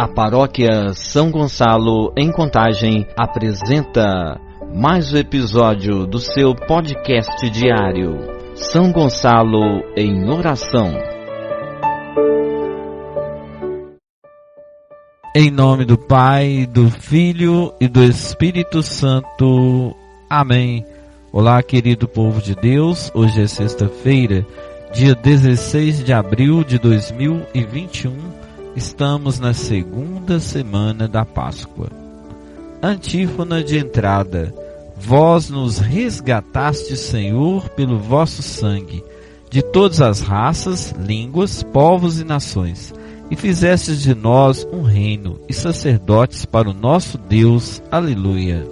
A Paróquia São Gonçalo, em Contagem, apresenta mais um episódio do seu podcast diário, São Gonçalo em Oração. Em nome do Pai, do Filho e do Espírito Santo. Amém. Olá, querido povo de Deus. Hoje é sexta-feira, dia 16 de abril de 2021. Estamos na segunda semana da Páscoa. Antífona de entrada. Vós nos resgatastes, Senhor, pelo vosso sangue, de todas as raças, línguas, povos e nações, e fizestes de nós um reino e sacerdotes para o nosso Deus. Aleluia.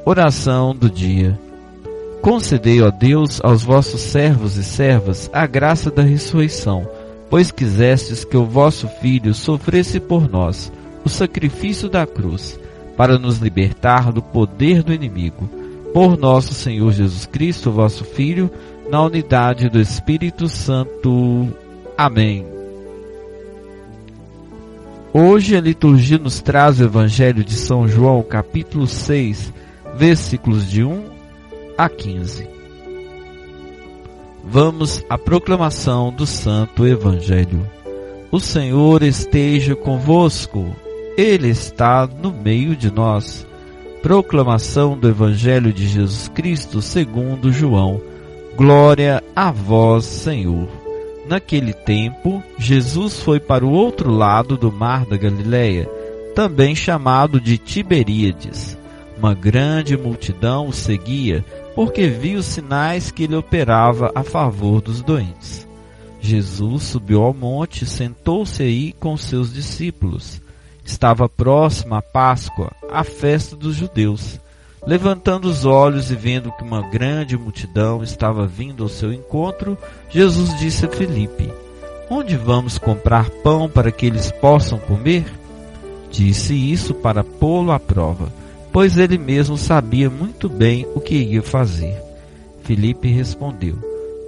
Oração do dia. Concedei, ó Deus, aos vossos servos e servas a graça da ressurreição, pois quisestes que o vosso Filho sofresse por nós o sacrifício da cruz, para nos libertar do poder do inimigo. Por nosso Senhor Jesus Cristo, vosso Filho, na unidade do Espírito Santo. Amém. Hoje a liturgia nos traz o Evangelho de São João, capítulo 6, versículos de 1 a 15. Vamos à proclamação do Santo Evangelho. O Senhor esteja convosco, Ele está no meio de nós. Proclamação do Evangelho de Jesus Cristo segundo João. Glória a vós, Senhor. Naquele tempo, Jesus foi para o outro lado do mar da Galileia, também chamado de Tiberíades. Uma grande multidão o seguia, porque viu os sinais que ele operava a favor dos doentes. Jesus subiu ao monte e sentou-se aí com seus discípulos. Estava próxima a Páscoa, a festa dos judeus. Levantando os olhos e vendo que uma grande multidão estava vindo ao seu encontro, Jesus disse a Filipe: Onde vamos comprar pão para que eles possam comer? Disse isso para pô-lo à prova, pois ele mesmo sabia muito bem o que ia fazer. Filipe respondeu: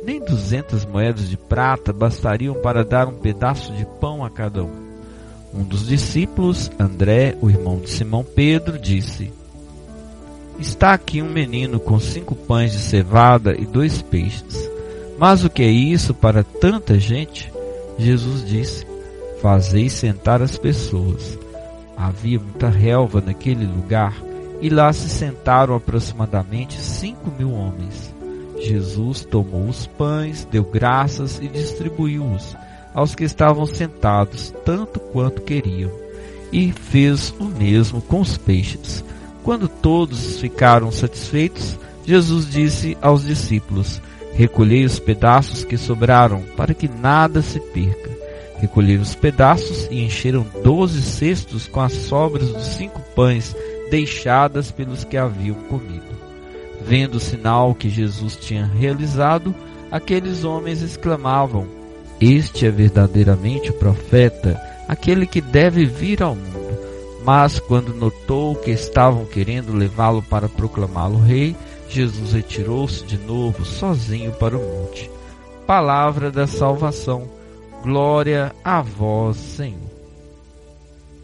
Nem 200 moedas de prata bastariam para dar um pedaço de pão a cada um. Um dos discípulos, André, o irmão de Simão Pedro, disse: Está aqui um menino com 5 pães de cevada e 2 peixes. Mas o que é isso para tanta gente? Jesus disse: Fazei sentar as pessoas. Havia muita relva naquele lugar, e lá se sentaram aproximadamente 5.000 homens. Jesus tomou os pães, deu graças e distribuiu-os aos que estavam sentados, tanto quanto queriam, e fez o mesmo com os peixes. Quando todos ficaram satisfeitos, Jesus disse aos discípulos: Recolhei os pedaços que sobraram, para que nada se perca. Recolheram os pedaços e encheram 12 cestos com as sobras dos 5 pães deixadas pelos que haviam comido. Vendo o sinal que Jesus tinha realizado, aqueles homens exclamavam: Este é verdadeiramente o profeta, aquele que deve vir ao mundo. Mas quando notou que estavam querendo levá-lo para proclamá-lo rei, Jesus retirou-se de novo sozinho para o monte. Palavra da salvação. Glória a vós, Senhor.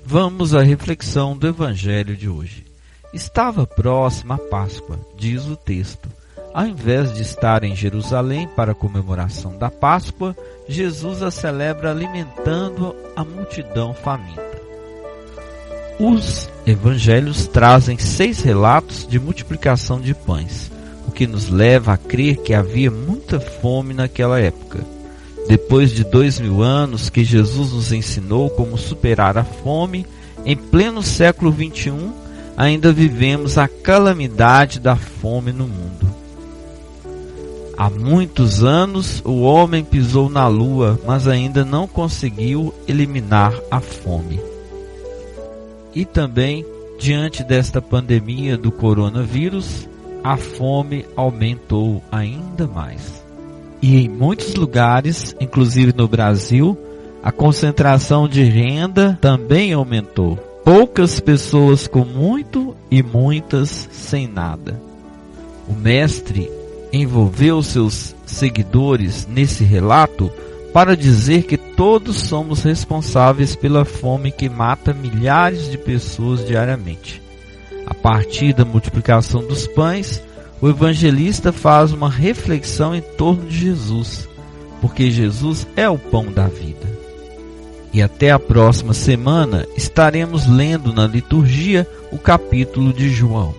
Vamos à reflexão do Evangelho de hoje. Estava próxima a Páscoa, diz o texto. Ao invés de estar em Jerusalém para a comemoração da Páscoa, Jesus a celebra alimentando a multidão faminta. Os evangelhos trazem 6 relatos de multiplicação de pães, o que nos leva a crer que havia muita fome naquela época. Depois de 2000 anos que Jesus nos ensinou como superar a fome, em pleno século XXI, ainda vivemos a calamidade da fome no mundo. Há muitos anos o homem pisou na lua, mas ainda não conseguiu eliminar a fome. E também, diante desta pandemia do coronavírus, a fome aumentou ainda mais. E em muitos lugares, inclusive no Brasil, a concentração de renda também aumentou. Poucas pessoas com muito e muitas sem nada. O mestre envolveu seus seguidores nesse relato para dizer que todos somos responsáveis pela fome que mata milhares de pessoas diariamente. A partir da multiplicação dos pães, o evangelista faz uma reflexão em torno de Jesus, porque Jesus é o pão da vida. E até a próxima semana estaremos lendo na liturgia o capítulo de João.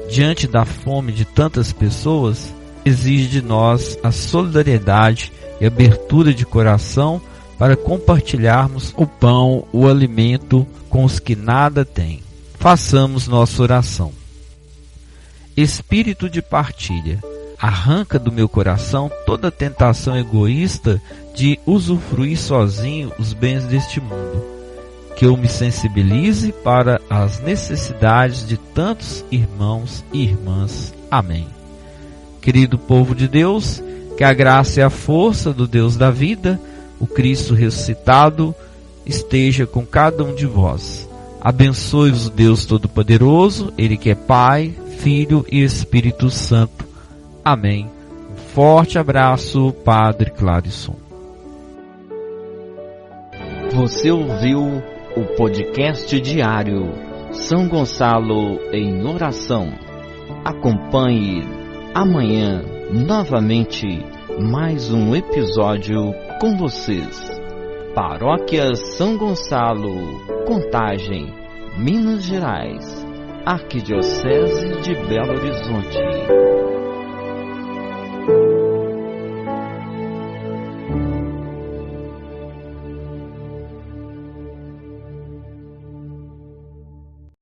Diante da fome de tantas pessoas, exige de nós a solidariedade e abertura de coração para compartilharmos o pão, o alimento com os que nada têm. Façamos nossa oração. Espírito de partilha, arranca do meu coração toda tentação egoísta de usufruir sozinho os bens deste mundo. Que eu me sensibilize para as necessidades de tantos irmãos e irmãs. Amém. Querido povo de Deus, que a graça e a força do Deus da vida, o Cristo ressuscitado, esteja com cada um de vós. Abençoe-vos o Deus Todo-Poderoso, Ele que é Pai, Filho e Espírito Santo. Amém. Um forte abraço, Padre Clarisson. Você ouviu o podcast diário São Gonçalo em Oração. Acompanhe amanhã novamente mais um episódio com vocês. Paróquia São Gonçalo, Contagem, Minas Gerais, Arquidiocese de Belo Horizonte.